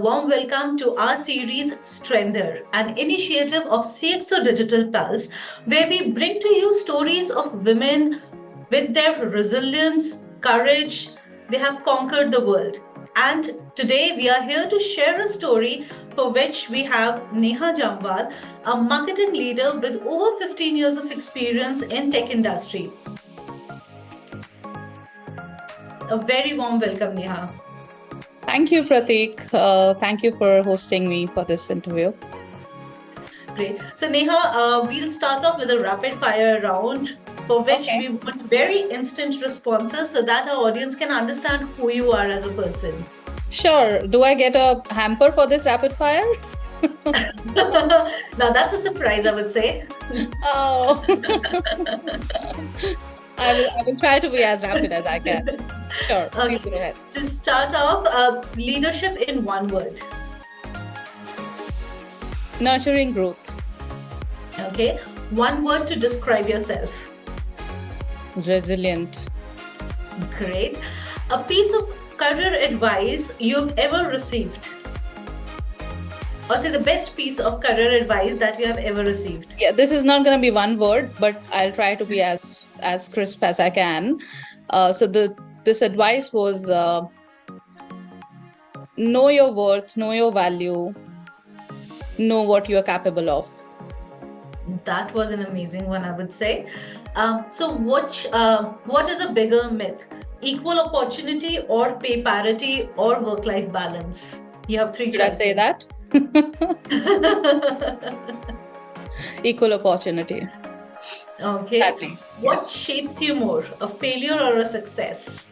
warm welcome to our series Strengther, an initiative of CXO Digital Pulse, where we bring to you stories of women with their resilience, courage. They have conquered the world. And today we are here to share a story for which we have Neha Jamwal, a marketing leader with over 15 years of experience in tech industry. A very warm welcome, Neha. Thank you, Pratik. Thank you for hosting me for this interview. Great. So, Neha, we'll start off with a rapid fire round for which we want very instant responses so that our audience can understand who you are as a person. Sure. Do I get a hamper for this rapid fire? Now, that's a surprise, I would say. Oh. I will try to be as rapid as I can. Sure. Okay. Please go ahead. To start off, leadership in one word. Nurturing growth. Okay. One word to describe yourself. Resilient. Great. A piece of career advice you've ever received. Or say the best piece of career advice that you have ever received. Yeah, this is not going to be one word, but I'll try to be as crisp as I can. This advice was know your worth, know your value, know what you are capable of. That was an amazing one, I would say. So what is a bigger myth? Equal opportunity or pay parity or work-life balance? You have three choices. Did I say that? Equal opportunity. Okay. Sadly, What yes. shapes you more, a failure or a success?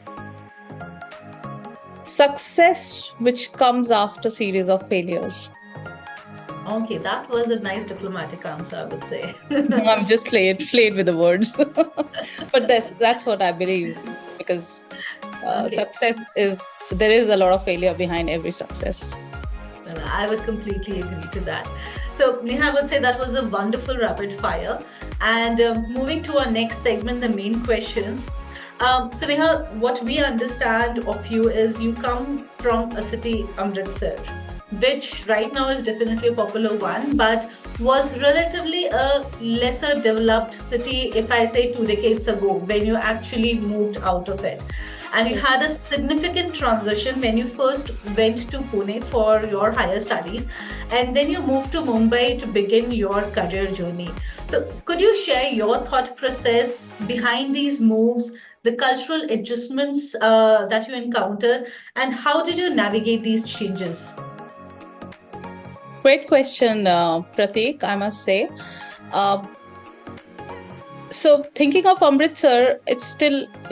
Success which comes after series of failures. Okay, that was a nice diplomatic answer, I would say. I'm just played with the words. But that's what I believe, because success there is a lot of failure behind every success. Well, I would completely agree to that. So, Neha, I would say that was a wonderful rapid fire. And moving to our next segment, the main questions. So, Neha, what we understand of you is you come from a city, Amritsar, which right now is definitely a popular one, but was relatively a lesser developed city, if I say 2 decades ago, when you actually moved out of it. And you had a significant transition when you first went to Pune for your higher studies, and then you moved to Mumbai to begin your career journey. So, could you share your thought process behind these moves, the cultural adjustments that you encountered, and how did you navigate these changes? Great question, Pratik, I must say. So thinking of Amritsar,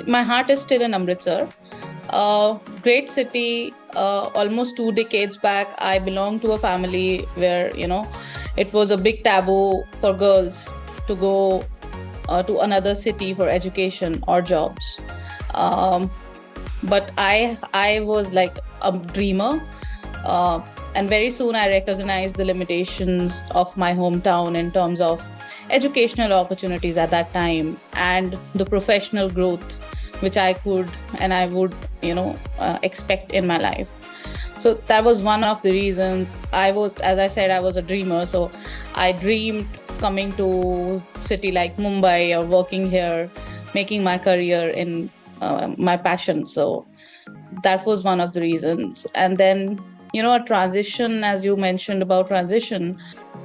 my heart is still in Amritsar. Great city. Almost 2 decades back, I belonged to a family where, it was a big taboo for girls to go to another city for education or jobs. But I was like a dreamer. And very soon I recognized the limitations of my hometown in terms of educational opportunities at that time and the professional growth which I could and I would, expect in my life. So that was one of the reasons. As I said, I was a dreamer. So I dreamed coming to city like Mumbai or working here, making my career in my passion. So that was one of the reasons. And then, a transition, as you mentioned about transition,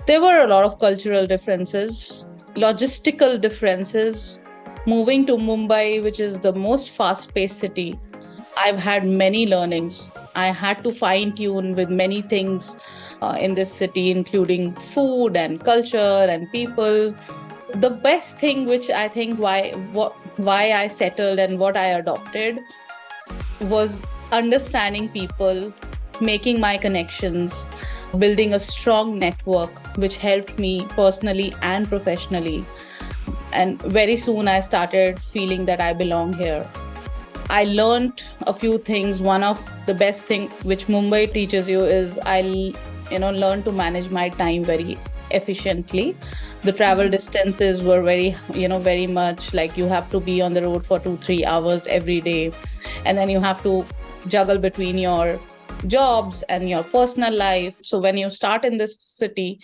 there were a lot of cultural differences, logistical differences. Moving to Mumbai, which is the most fast-paced city, I've had many learnings. I had to fine-tune with many things in this city, including food and culture and people. The best thing, which I think why I settled and what I adopted, was understanding people, making my connections, building a strong network, which helped me personally and professionally. And very soon I started feeling that I belong here. I learned a few things. One of the best thing which Mumbai teaches you is I learned to manage my time very efficiently. The travel distances were very much like you have to be on the road for 2-3 hours every day. And then you have to juggle between your jobs and your personal life. So when you start in this city,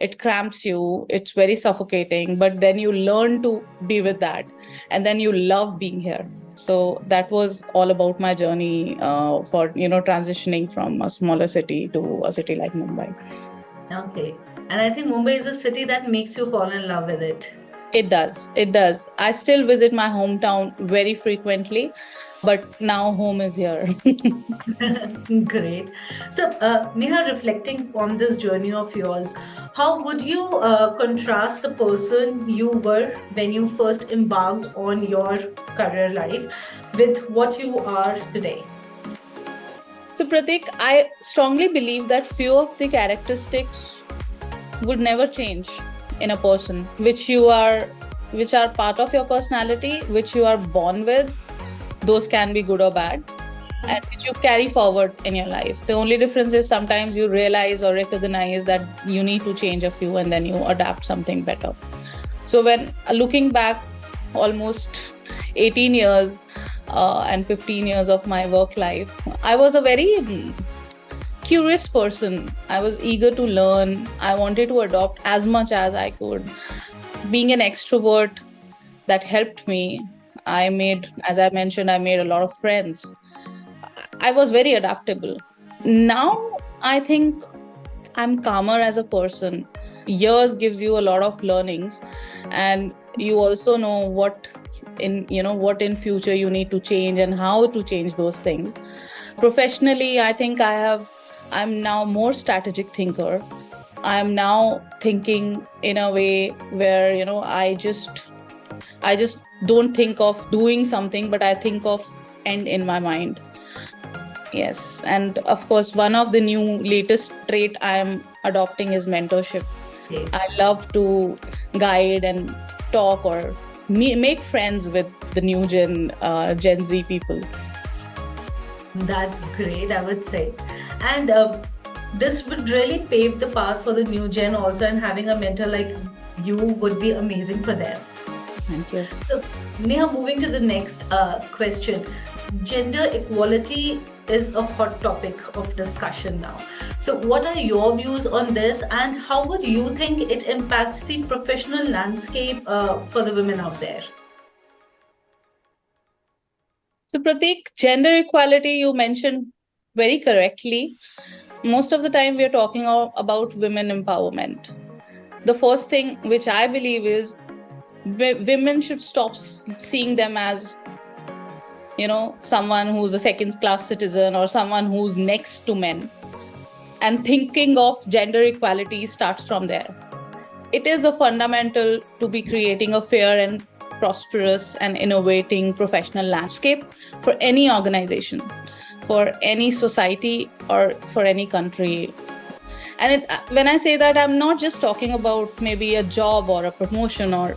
it cramps you, it's very suffocating, but then you learn to be with that, and then you love being here. So that was all about my journey for transitioning from a smaller city to a city like Mumbai. Okay. And I think Mumbai is a city that makes you fall in love with it. It does. It does. I still visit my hometown very frequently, but now home is here. Great. So, Neha, reflecting on this journey of yours, how would you contrast the person you were when you first embarked on your career life with what you are today? So, Pratik, I strongly believe that few of the characteristics would never change in a person, which are part of your personality, which you are born with. Those can be good or bad, and which you carry forward in your life. The only difference is sometimes you realize or recognize that you need to change a few, and then you adapt something better. So when looking back, almost 18 years and 15 years of my work life, I was a very curious person. I was eager to learn. I wanted to adopt as much as I could. Being an extrovert, that helped me. As I mentioned, I made a lot of friends. I was very adaptable. Now I think I'm calmer as a person. Years gives you a lot of learnings, and you also know what in future you need to change and how to change those things. Professionally, I think I'm now more strategic thinker. I'm now thinking in a way where I just don't think of doing something, but I think of end in my mind. Yes, and of course, one of the new latest trait I am adopting is mentorship. Okay. I love to guide and talk or make friends with the new Gen Z people. That's great, I would say. And this would really pave the path for the new gen also, and having a mentor like you would be amazing for them. Thank you. So, Neha, moving to the next question. Gender equality is a hot topic of discussion now. So, what are your views on this, and how would you think it impacts the professional landscape for the women out there? So, Pratik, gender equality, you mentioned very correctly. Most of the time, we are talking about women empowerment. The first thing which I believe is women should stop seeing them as someone who's a second class citizen or someone who's next to men, and thinking of gender equality starts from there. It is a fundamental to be creating a fair and prosperous and innovating professional landscape for any organization, for any society, or for any country. And when I say that, I'm not just talking about maybe a job or a promotion or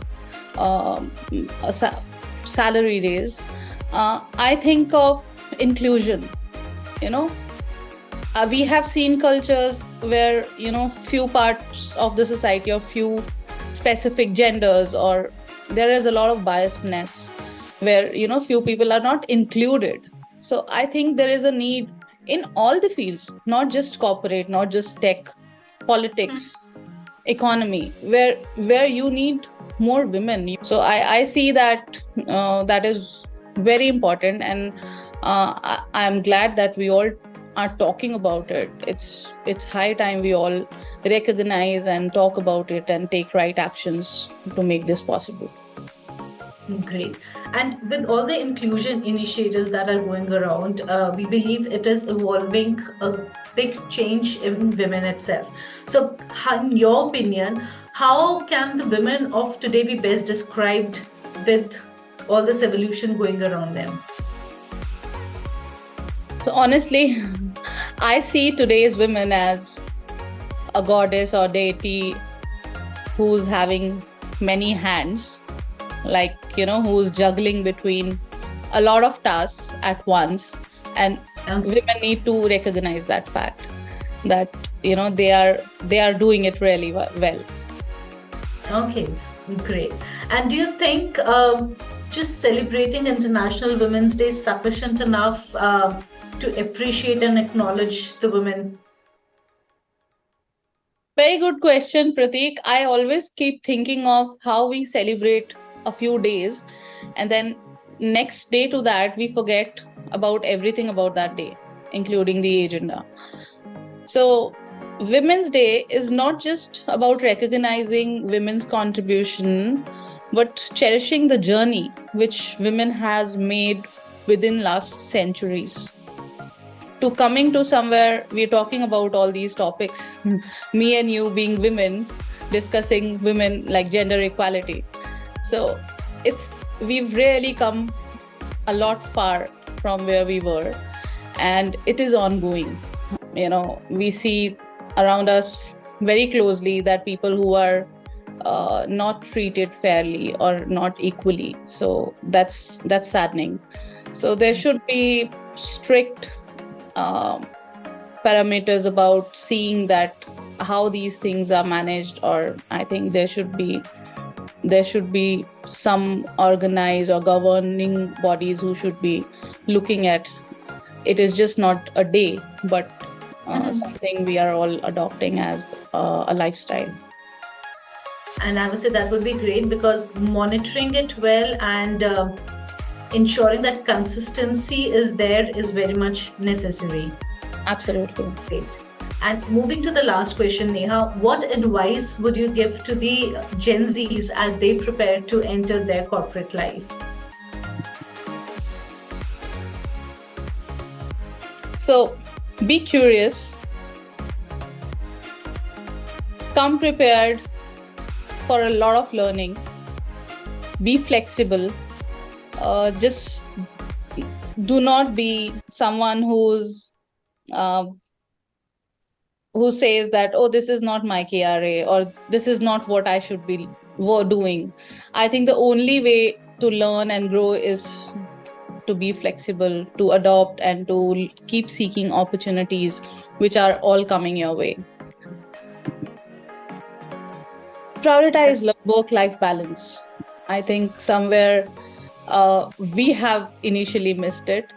a salary raise. I think of inclusion. We have seen cultures where few parts of the society or few specific genders, or there is a lot of biasness where few people are not included. So I think there is a need in all the fields, not just corporate, not just tech, politics, economy, where you need more women. So I see that that is very important, and I'm glad that we all are talking about it. It's high time we all recognize and talk about it and take right actions to make this possible. Great. And with all the inclusion initiatives that are going around, we believe it is evolving a big change in women itself. So, in your opinion, how can the women of today be best described with all this evolution going around them? So honestly, I see today's women as a goddess or deity who's having many hands, like, who's juggling between a lot of tasks at once. And women need to recognize that fact, that, they are doing it really well. Okay, great. And do you think just celebrating International Women's Day sufficient enough to appreciate and acknowledge the women? Very good question, Prateek. I always keep thinking of how we celebrate a few days, and then next day to that, we forget about everything about that day, including the agenda. So, Women's Day is not just about recognizing women's contribution, but cherishing the journey which women has made within last centuries. To coming to somewhere, we're talking about all these topics, me and you being women, discussing women like gender equality. So we've really come a lot far from where we were, and it is ongoing. We see around us very closely that people who are not treated fairly or not equally. So that's saddening. So there should be strict parameters about seeing that how these things are managed, or I think there should be some organized or governing bodies who should be looking at it. Is just not a day, but something we are all adopting as a lifestyle. And I would say that would be great, because monitoring it well and ensuring that consistency is there is very much necessary. Absolutely. Great. And moving to the last question, Neha, what advice would you give to the Gen Zs as they prepare to enter their corporate life? So be curious, come prepared for a lot of learning, be flexible. Just do not be someone who says that, oh, this is not my KRA, or this is not what I should be doing. I think the only way to learn and grow is to be flexible, to adopt, and to keep seeking opportunities which are all coming your way. Prioritize work-life balance. I think somewhere we have initially missed it.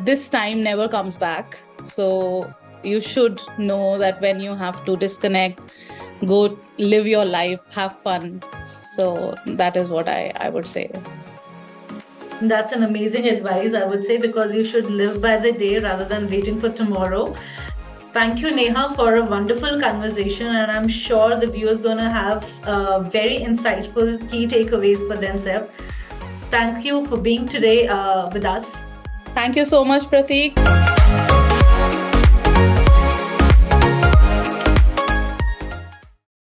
This time never comes back. So you should know that when you have to disconnect, go live your life, have fun. So that is what I would say. That's an amazing advice, I would say, because you should live by the day rather than waiting for tomorrow. Thank you, Neha, for a wonderful conversation, and I'm sure the viewers going to have very insightful key takeaways for themselves. Thank you for being today with us. Thank you so much, Prateek.